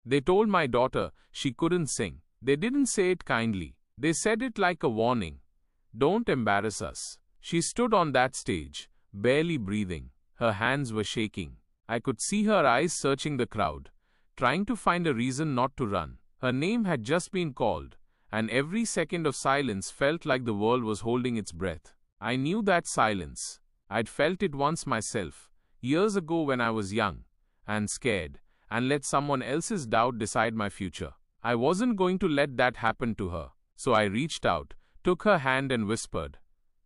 They told my daughter she couldn't sing. They didn't say it kindly. They said it like a warning. Don't embarrass us. She stood on that stage, barely breathing. Her hands were shaking. I could see her eyes searching the crowd, trying to find a reason not to run. Her name had just been called, and every second of silence felt like the world was holding its breath. I knew that silence. I'd felt it once myself, years ago when I was young and scared, and let someone else's doubt decide my future. I wasn't going to let that happen to her, so I reached out, took her hand and whispered,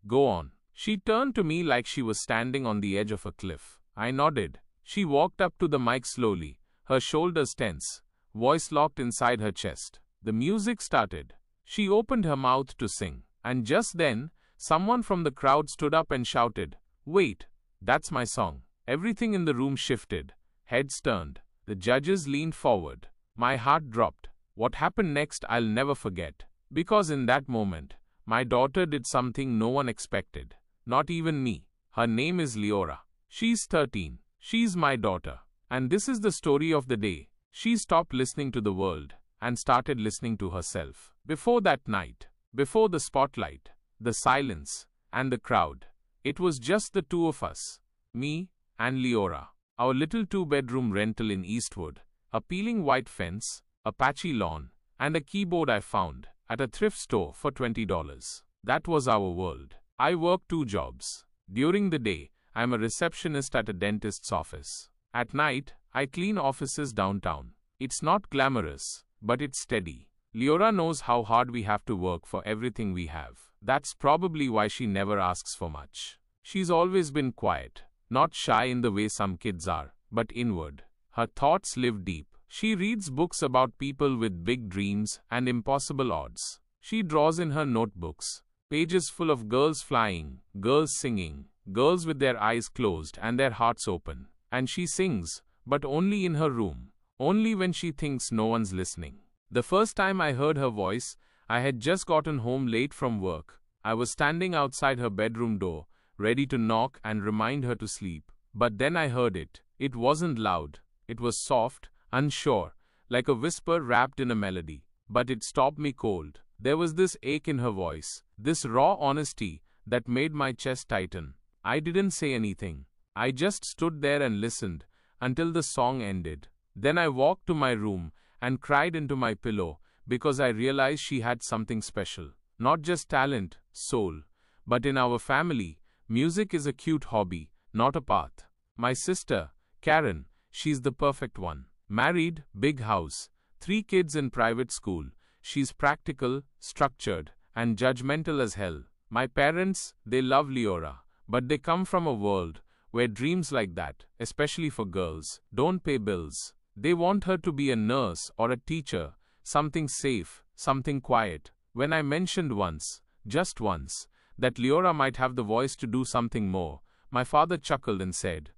"Go on." She turned to me like she was standing on the edge of a cliff. I nodded. She walked up to the mic slowly, her shoulders tense, voice locked inside her chest. The music started. She opened her mouth to sing, and just then, someone from the crowd stood up and shouted, "Wait, that's my song." Everything in the room shifted. Heads turned. The judges leaned forward. My heart dropped. What happened next I'll never forget. Because in that moment, my daughter did something no one expected. Not even me. Her name is Leora. She's 13. She's my daughter. And this is the story of the day. She stopped listening to the world and started listening to herself. Before that night, before the spotlight, the silence, and the crowd, it was just the two of us, me and Leora. Our little two-bedroom rental in Eastwood, a peeling white fence, a patchy lawn, and a keyboard I found at a thrift store for $20. That was our world. I work 2 jobs. During the day, I'm a receptionist at a dentist's office. At night, I clean offices downtown. It's not glamorous, but it's steady. Leora knows how hard we have to work for everything we have. That's probably why she never asks for much. She's always been quiet, not shy in the way some kids are, but inward. Her thoughts live deep. She reads books about people with big dreams and impossible odds. She draws in her notebooks, pages full of girls flying, girls singing, girls with their eyes closed and their hearts open. And she sings, but only in her room, only when she thinks no one's listening. The first time I heard her voice, I had just gotten home late from work. I was standing outside her bedroom door, ready to knock and remind her to sleep. But then I heard it. It wasn't loud. It was soft, unsure, like a whisper wrapped in a melody. But it stopped me cold. There was this ache in her voice, this raw honesty that made my chest tighten. I didn't say anything. I just stood there and listened until the song ended. Then I walked to my room and cried into my pillow because I realized she had something special. Not just talent, soul, but in our family, music is a cute hobby, not a path. My sister, Karen, she's the perfect one. Married, big house, 3 kids in private school. She's practical, structured, and judgmental as hell. My parents, they love Leora, but they come from a world where dreams like that, especially for girls, don't pay bills. They want her to be a nurse or a teacher, something safe, something quiet. When I mentioned once, just once, that Leora might have the voice to do something more, my father chuckled and said,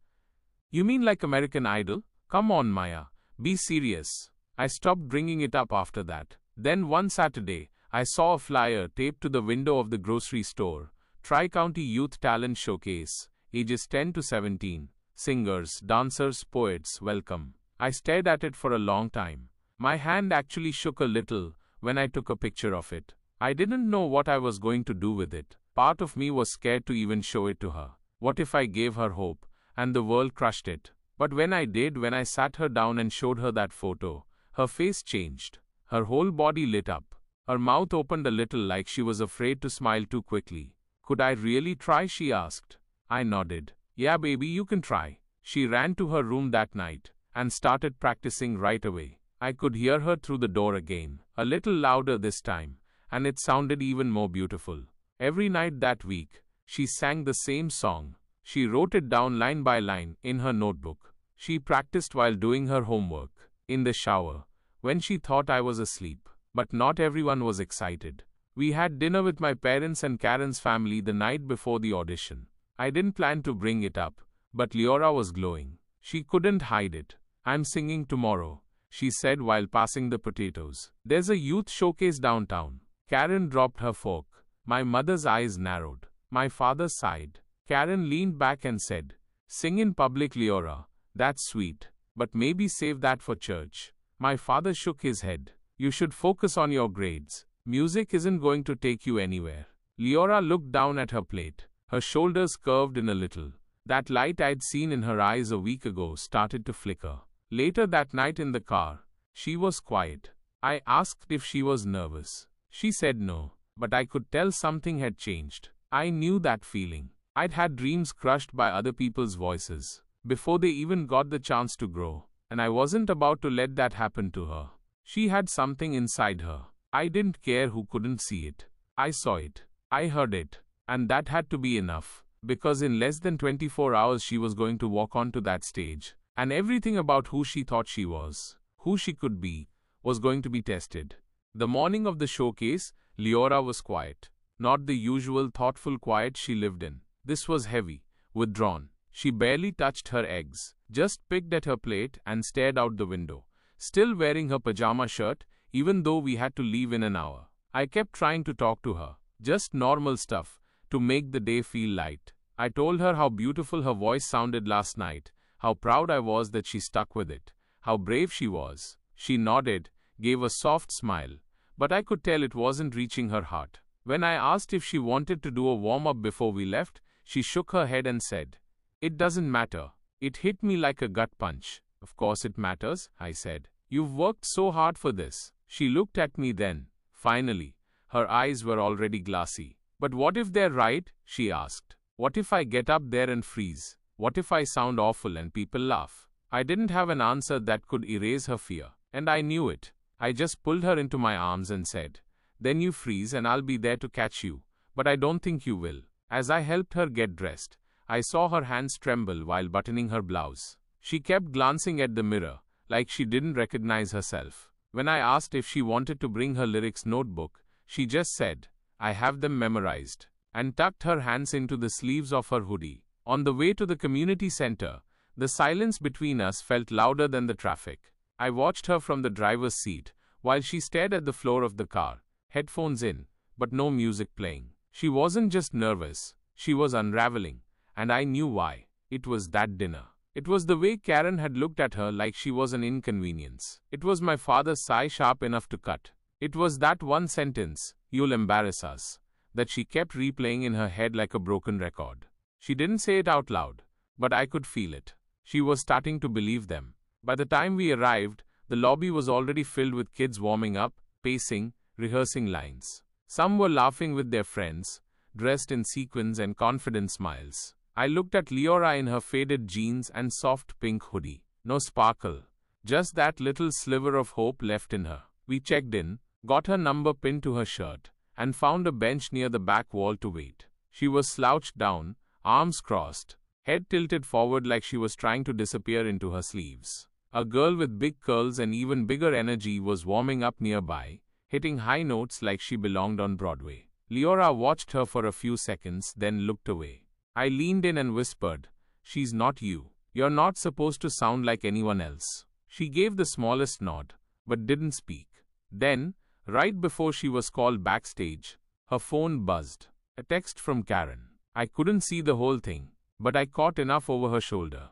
"You mean like American Idol? Come on, Maya, be serious." I stopped bringing it up after that. Then one Saturday, I saw a flyer taped to the window of the grocery store. Tri-County Youth Talent Showcase, ages 10 to 17. Singers, dancers, poets, welcome. I stared at it for a long time. My hand actually shook a little when I took a picture of it. I didn't know what I was going to do with it. Part of me was scared to even show it to her. What if I gave her hope, and the world crushed it? But when I did, when I sat her down and showed her that photo, her face changed. Her whole body lit up. Her mouth opened a little like she was afraid to smile too quickly. "Could I really try?" she asked. I nodded. "Yeah, baby, you can try." She ran to her room that night and started practicing right away. I could hear her through the door again, a little louder this time, and it sounded even more beautiful. Every night that week, she sang the same song. She wrote it down line by line in her notebook. She practiced while doing her homework, in the shower, when she thought I was asleep. But not everyone was excited. We had dinner with my parents and Karen's family the night before the audition. I didn't plan to bring it up, but Leora was glowing. She couldn't hide it. "I'm singing tomorrow," she said while passing the potatoes. "There's a youth showcase downtown." Karen dropped her fork. My mother's eyes narrowed. My father sighed. Karen leaned back and said, "Sing in public, Leora. That's sweet. But maybe save that for church." My father shook his head. You should focus on your grades. Music isn't going to take you anywhere. Leora looked down at her plate. Her shoulders curved in a little. That light I'd seen in her eyes a week ago started to flicker. Later that night in the car, she was quiet. I asked if she was nervous. She said no, but I could tell something had changed. I knew that feeling. I'd had dreams crushed by other people's voices, before they even got the chance to grow, and I wasn't about to let that happen to her. She had something inside her. I didn't care who couldn't see it. I saw it. I heard it. And that had to be enough, because in less than 24 hours she was going to walk onto that stage, and everything about who she thought she was, who she could be, was going to be tested. The morning of the showcase, Leora was quiet. Not the usual thoughtful quiet she lived in. This was heavy, withdrawn. She barely touched her eggs, just picked at her plate and stared out the window, still wearing her pajama shirt, even though we had to leave in an hour. I kept trying to talk to her, just normal stuff, to make the day feel light. I told her how beautiful her voice sounded last night, how proud I was that she stuck with it, how brave she was. She nodded, gave a soft smile, but I could tell it wasn't reaching her heart. When I asked if she wanted to do a warm-up before we left, she shook her head and said, "It doesn't matter." It hit me like a gut punch. "Of course it matters," I said. "You've worked so hard for this." She looked at me then. Finally, her eyes were already glassy. "But what if they're right?" she asked. "What if I get up there and freeze? What if I sound awful and people laugh?" I didn't have an answer that could erase her fear, and I knew it. I just pulled her into my arms and said, "Then you freeze and I'll be there to catch you, but I don't think you will." As I helped her get dressed, I saw her hands tremble while buttoning her blouse. She kept glancing at the mirror, like she didn't recognize herself. When I asked if she wanted to bring her lyrics notebook, she just said, "I have them memorized," and tucked her hands into the sleeves of her hoodie. On the way to the community center, the silence between us felt louder than the traffic. I watched her from the driver's seat, while she stared at the floor of the car, headphones in, but no music playing. She wasn't just nervous, she was unraveling, and I knew why. It was that dinner. It was the way Karen had looked at her like she was an inconvenience. It was my father's sigh sharp enough to cut. It was that one sentence, "You'll embarrass us," that she kept replaying in her head like a broken record. She didn't say it out loud, but I could feel it. She was starting to believe them. By the time we arrived, the lobby was already filled with kids warming up, pacing, rehearsing lines. Some were laughing with their friends, dressed in sequins and confident smiles. I looked at Leora in her faded jeans and soft pink hoodie. No sparkle, just that little sliver of hope left in her. We checked in, got her number pinned to her shirt, and found a bench near the back wall to wait. She was slouched down, arms crossed, head tilted forward like she was trying to disappear into her sleeves. A girl with big curls and even bigger energy was warming up nearby, hitting high notes like she belonged on Broadway. Leora watched her for a few seconds, then looked away. I leaned in and whispered, "She's not you. You're not supposed to sound like anyone else." She gave the smallest nod, but didn't speak. Then, right before she was called backstage, her phone buzzed. A text from Karen. I couldn't see the whole thing, but I caught enough over her shoulder.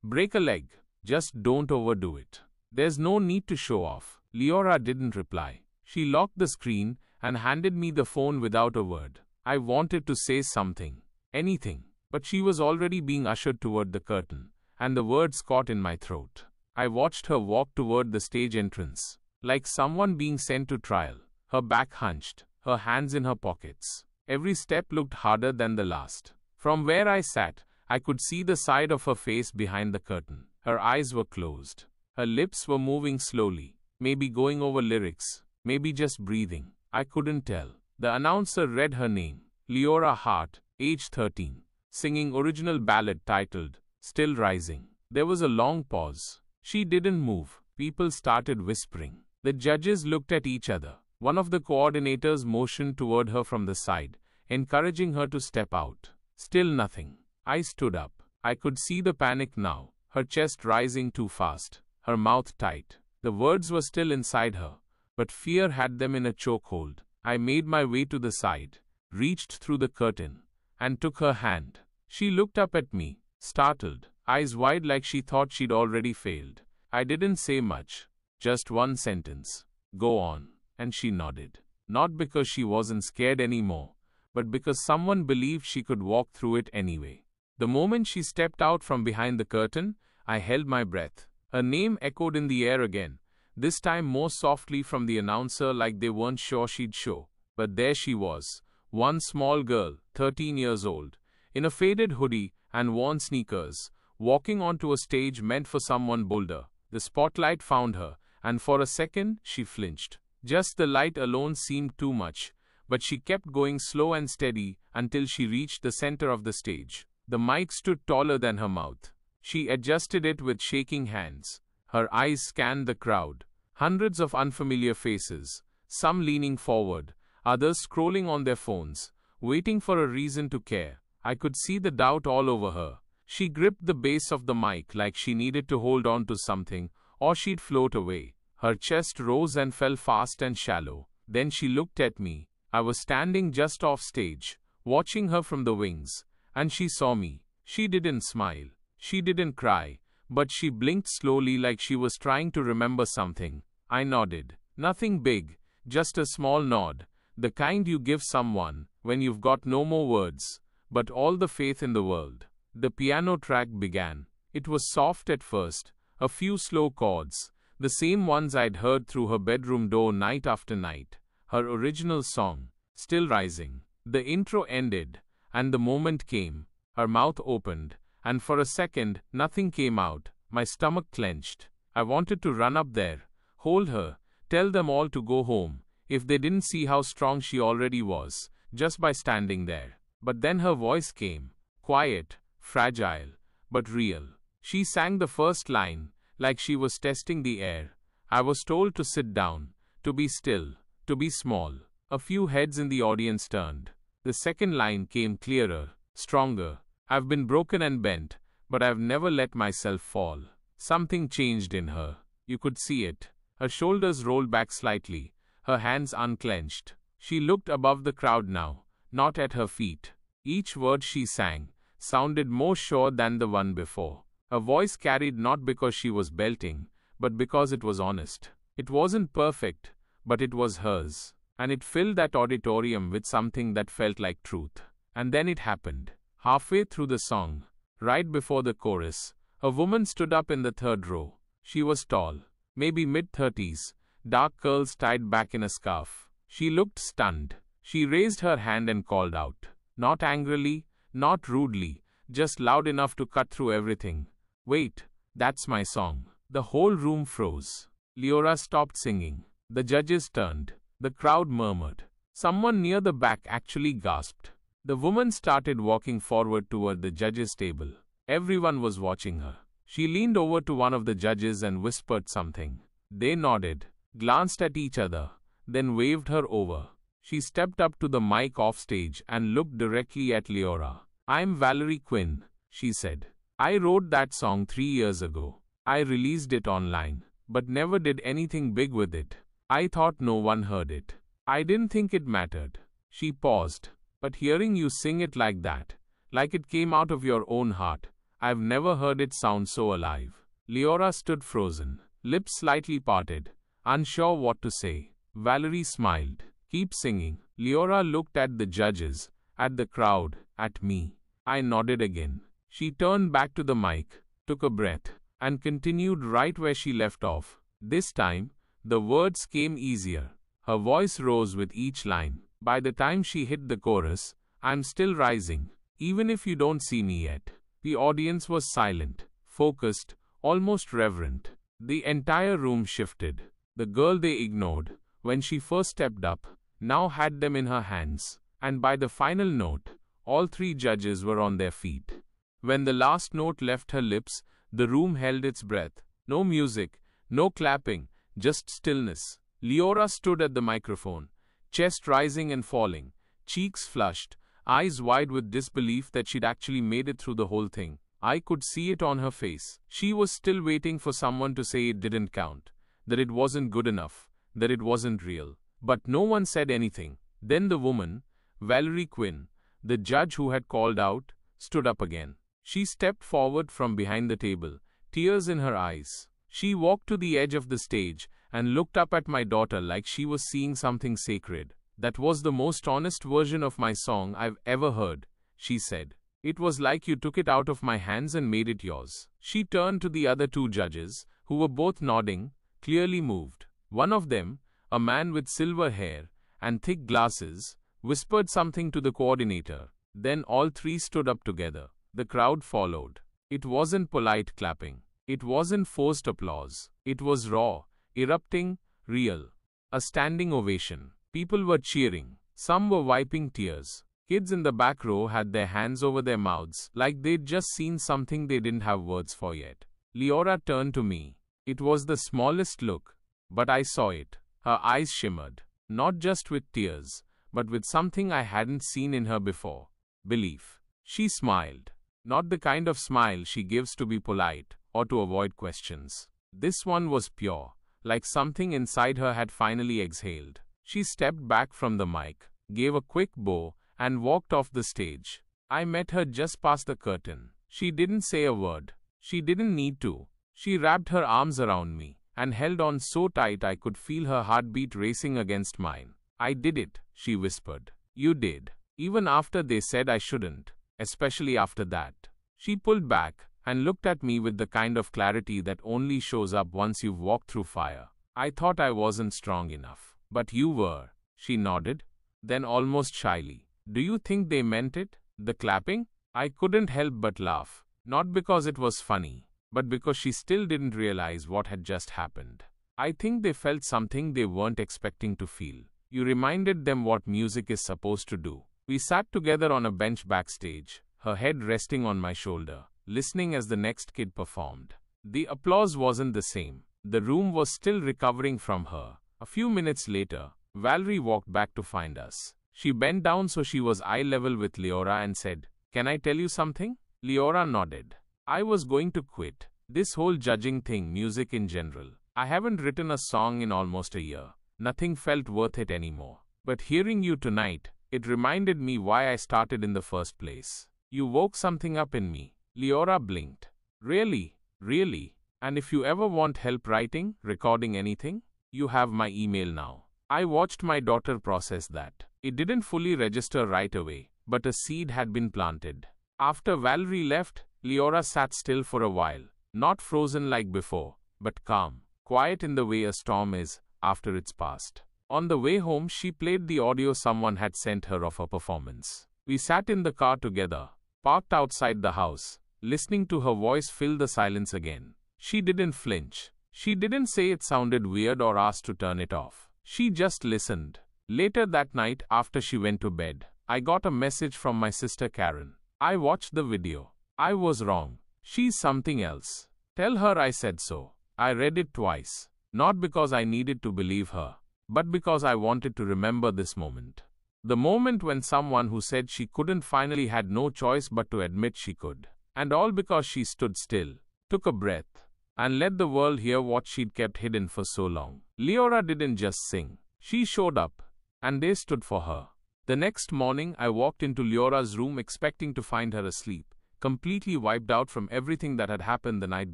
"Break a leg. Just don't overdo it. There's no need to show off." Leora didn't reply. She locked the screen and handed me the phone without a word. I wanted to say something, anything, but she was already being ushered toward the curtain, and the words caught in my throat. I watched her walk toward the stage entrance, like someone being sent to trial, her back hunched, her hands in her pockets. Every step looked harder than the last. From where I sat, I could see the side of her face behind the curtain. Her eyes were closed. Her lips were moving slowly, maybe going over lyrics, maybe just breathing. I couldn't tell. The announcer read her name, Leora Hart, age 13, singing original ballad titled, "Still Rising." There was a long pause. She didn't move. People started whispering. The judges looked at each other. One of the coordinators motioned toward her from the side, encouraging her to step out. Still nothing. I stood up. I could see the panic now, her chest rising too fast, her mouth tight. The words were still inside her, but fear had them in a chokehold. I made my way to the side, reached through the curtain, and took her hand. She looked up at me, startled, eyes wide like she thought she'd already failed. I didn't say much, Just one sentence. Go on. And she nodded. Not because she wasn't scared anymore, but because someone believed she could walk through it anyway. The moment she stepped out from behind the curtain, I held my breath. Her name echoed in the air again, this time more softly from the announcer, like they weren't sure she'd show. But there she was, one small girl, 13 years old, in a faded hoodie and worn sneakers, walking onto a stage meant for someone bolder. The spotlight found her, and for a second she flinched. Just the light alone seemed too much, but she kept going slow and steady until she reached the center of the stage. The mic stood taller than her mouth. She adjusted it with shaking hands. Her eyes scanned the crowd. Hundreds of unfamiliar faces, some leaning forward, others scrolling on their phones, waiting for a reason to care. I could see the doubt all over her. She gripped the base of the mic like she needed to hold on to something, or she'd float away. Her chest rose and fell fast and shallow. Then she looked at me. I was standing just off stage, watching her from the wings, and she saw me. She didn't smile. She didn't cry, but she blinked slowly like she was trying to remember something. I nodded. Nothing big, just a small nod, the kind you give someone when you've got no more words, but all the faith in the world. The piano track began. It was soft at first, a few slow chords, the same ones I'd heard through her bedroom door night after night. Her original song, Still Rising. The intro ended, and the moment came. Her mouth opened, and for a second, nothing came out. My stomach clenched. I wanted to run up there, hold her, tell them all to go home, if they didn't see how strong she already was, just by standing there. But then her voice came, quiet, fragile, but real. She sang the first line, like she was testing the air. I was told to sit down, to be still, to be small. A few heads in the audience turned. The second line came clearer, stronger. I've been broken and bent, but I've never let myself fall. Something changed in her. You could see it. Her shoulders rolled back slightly, her hands unclenched. She looked above the crowd now, not at her feet. Each word she sang sounded more sure than the one before. Her voice carried not because she was belting, but because it was honest. It wasn't perfect, but it was hers. And it filled that auditorium with something that felt like truth. And then it happened. Halfway through the song, right before the chorus, a woman stood up in the third row. She was tall, maybe mid-30s, dark curls tied back in a scarf. She looked stunned. She raised her hand and called out. Not angrily, not rudely, just loud enough to cut through everything. Wait, that's my song. The whole room froze. Leora stopped singing. The judges turned. The crowd murmured. Someone near the back actually gasped. The woman started walking forward toward the judges' table. Everyone was watching her. She leaned over to one of the judges and whispered something. They nodded, glanced at each other, then waved her over. She stepped up to the mic off stage and looked directly at Leora. I'm Valerie Quinn, she said. I wrote that song 3 years ago. I released it online, but never did anything big with it. I thought no one heard it. I didn't think it mattered. She paused. But hearing you sing it like that, like it came out of your own heart, I've never heard it sound so alive. Leora stood frozen, lips slightly parted, unsure what to say. Valerie smiled. Keep singing. Leora looked at the judges, at the crowd, at me. I nodded again. She turned back to the mic, took a breath, and continued right where she left off. This time, the words came easier. Her voice rose with each line. By the time she hit the chorus, I'm still rising, even if you don't see me yet. The audience was silent, focused, almost reverent. The entire room shifted. The girl they ignored, when she first stepped up, now had them in her hands. And by the final note, all 3 judges were on their feet. When the last note left her lips, the room held its breath. No music, no clapping, just stillness. Leora stood at the microphone, chest rising and falling, cheeks flushed, eyes wide with disbelief that she'd actually made it through the whole thing. I could see it on her face. She was still waiting for someone to say it didn't count, that it wasn't good enough, that it wasn't real. But no one said anything. Then the woman, Valerie Quinn, the judge who had called out, stood up again. She stepped forward from behind the table, tears in her eyes. She walked to the edge of the stage and looked up at my daughter like she was seeing something sacred. "That was the most honest version of my song I've ever heard," she said. "It was like you took it out of my hands and made it yours." She turned to the other two judges, who were both nodding, clearly moved. One of them, a man with silver hair and thick glasses, whispered something to the coordinator. Then all three stood up together. The crowd followed. It wasn't polite clapping. It wasn't forced applause. It was raw, erupting, real. A standing ovation. People were cheering. Some were wiping tears. Kids in the back row had their hands over their mouths, like they'd just seen something they didn't have words for yet. Leora turned to me. It was the smallest look, but I saw it. Her eyes shimmered, not just with tears, but with something I hadn't seen in her before. Belief. She smiled. Not the kind of smile she gives to be polite or to avoid questions. This one was pure, like something inside her had finally exhaled. She stepped back from the mic, gave a quick bow, and walked off the stage. I met her just past the curtain. She didn't say a word. She didn't need to. She wrapped her arms around me and held on so tight I could feel her heartbeat racing against mine. "I did it," she whispered. "You did. Even after they said I shouldn't. Especially after that." She pulled back and looked at me with the kind of clarity that only shows up once you've walked through fire. "I thought I wasn't strong enough. But you were." She nodded. Then almost shyly, "Do you think they meant it? The clapping?" I couldn't help but laugh. Not because it was funny, but because she still didn't realize what had just happened. I think they felt something they weren't expecting to feel. You reminded them what music is supposed to do. We sat together on a bench backstage, her head resting on my shoulder, listening as the next kid performed. The applause wasn't the same. The room was still recovering from her. A few minutes later, Valerie walked back to find us. She bent down so she was eye level with Leora and said, "Can I tell you something?" Leora nodded. "I was going to quit. This whole judging thing, music in general. I haven't written a song in almost a year. Nothing felt worth it anymore. But hearing you tonight, it reminded me why I started in the first place. You woke something up in me." Leora blinked. "Really? Really? And if you ever want help writing, recording anything, you have my email now." I watched my daughter process that. It didn't fully register right away, but a seed had been planted. After Valerie left, Leora sat still for a while, not frozen like before, but calm, quiet in the way a storm is after it's passed. On the way home, she played the audio someone had sent her of her performance. We sat in the car together, parked outside the house, listening to her voice fill the silence again. She didn't flinch. She didn't say it sounded weird or ask to turn it off. She just listened. Later that night, after she went to bed, I got a message from my sister Karen. "I watched the video. I was wrong. She's something else. Tell her I said so." I read it twice, not because I needed to believe her, but because I wanted to remember this moment. The moment when someone who said she couldn't finally had no choice but to admit she could. And all because she stood still, took a breath, and let the world hear what she'd kept hidden for so long. Leora didn't just sing. She showed up, and they stood for her. The next morning, I walked into Leora's room expecting to find her asleep, completely wiped out from everything that had happened the night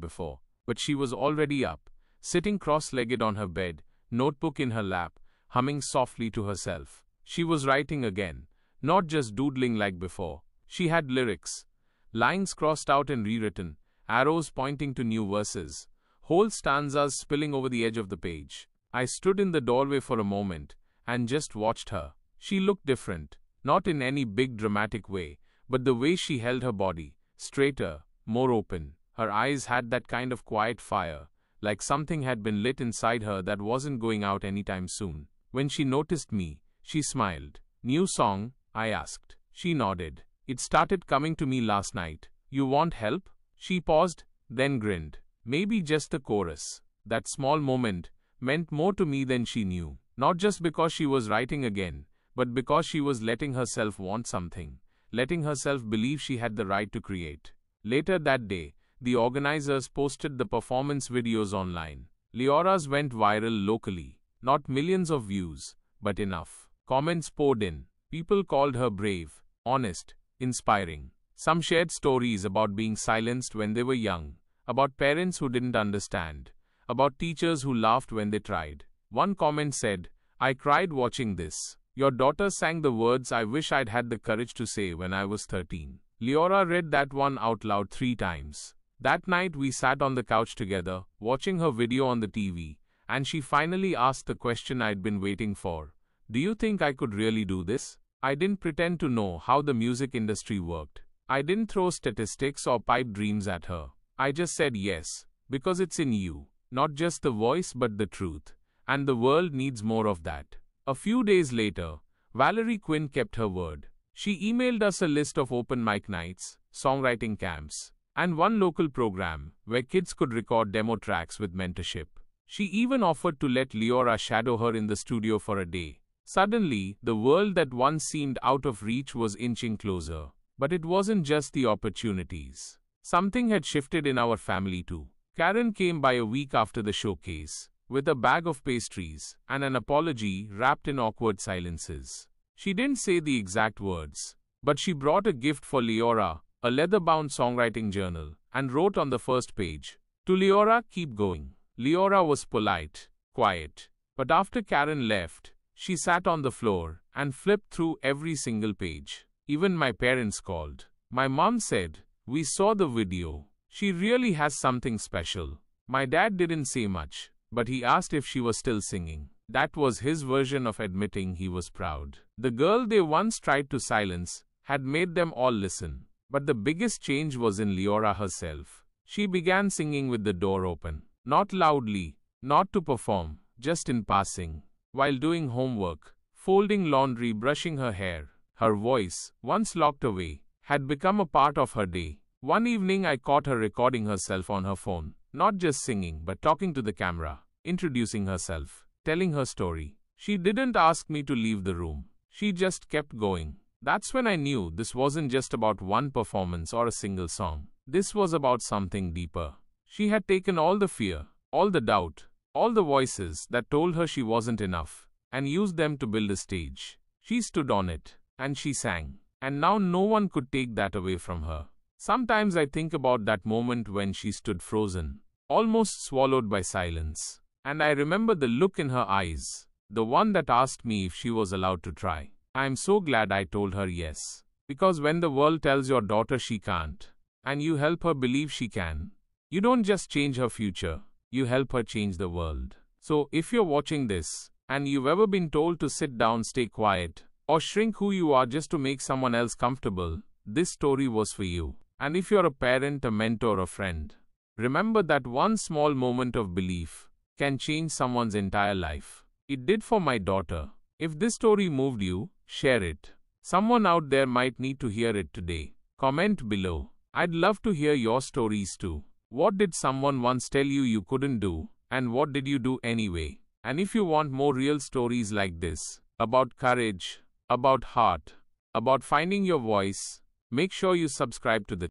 before. But she was already up, sitting cross-legged on her bed, notebook in her lap, humming softly to herself. She was writing again, not just doodling like before. She had lyrics, lines crossed out and rewritten, arrows pointing to new verses, whole stanzas spilling over the edge of the page. I stood in the doorway for a moment and just watched her. She looked different, not in any big dramatic way, but the way she held her body, straighter, more open. Her eyes had that kind of quiet fire, like something had been lit inside her that wasn't going out anytime soon. When she noticed me, she smiled. "New song?" I asked. She nodded. "It started coming to me last night. You want help?" She paused, then grinned. Maybe just the chorus, that small moment, meant more to me than she knew. Not just because she was writing again, but because she was letting herself want something, letting herself believe she had the right to create. Later that day, the organizers posted the performance videos online. Leora's went viral locally. Not millions of views, but enough. Comments poured in. People called her brave, honest, inspiring. Some shared stories about being silenced when they were young, about parents who didn't understand, about teachers who laughed when they tried. One comment said, "I cried watching this. Your daughter sang the words I wish I'd had the courage to say when I was 13. Leora read that one out loud 3 times. That night we sat on the couch together, watching her video on the TV, and she finally asked the question I'd been waiting for. Do you think I could really do this? I didn't pretend to know how the music industry worked. I didn't throw statistics or pipe dreams at her. I just said yes, because it's in you. Not just the voice but the truth. And the world needs more of that." A few days later, Valerie Quinn kept her word. She emailed us a list of open mic nights, songwriting camps, and one local program where kids could record demo tracks with mentorship. She even offered to let Leora shadow her in the studio for a day. Suddenly, the world that once seemed out of reach was inching closer. But it wasn't just the opportunities. Something had shifted in our family too. Karen came by a week after the showcase, with a bag of pastries and an apology wrapped in awkward silences. She didn't say the exact words, but she brought a gift for Leora, a leather-bound songwriting journal, and wrote on the first page, "To Leora, keep going." Leora was polite, quiet, but after Karen left, she sat on the floor and flipped through every single page. Even my parents called. My mom said, "We saw the video. She really has something special." My dad didn't say much, but he asked if she was still singing. That was his version of admitting he was proud. The girl they once tried to silence had made them all listen. But the biggest change was in Leora herself. She began singing with the door open. Not loudly, not to perform, just in passing. While doing homework, folding laundry, brushing her hair, her voice, once locked away, had become a part of her day. One evening I caught her recording herself on her phone, not just singing but talking to the camera, introducing herself, telling her story. She didn't ask me to leave the room. She just kept going. That's when I knew this wasn't just about one performance or a single song. This was about something deeper. She had taken all the fear, all the doubt, all the voices that told her she wasn't enough, and used them to build a stage. She stood on it, and she sang. And now no one could take that away from her. Sometimes I think about that moment when she stood frozen, almost swallowed by silence. And I remember the look in her eyes, the one that asked me if she was allowed to try. I am so glad I told her yes. Because when the world tells your daughter she can't, and you help her believe she can, you don't just change her future, you help her change the world. So if you're watching this, and you've ever been told to sit down, stay quiet, or shrink who you are just to make someone else comfortable, this story was for you. And if you're a parent, a mentor, a friend, remember that one small moment of belief can change someone's entire life. It did for my daughter. If this story moved you, share it. Someone out there might need to hear it today. Comment below. I'd love to hear your stories too. What did someone once tell you you couldn't do, and what did you do anyway? And if you want more real stories like this, about courage, about heart, about finding your voice, make sure you subscribe to the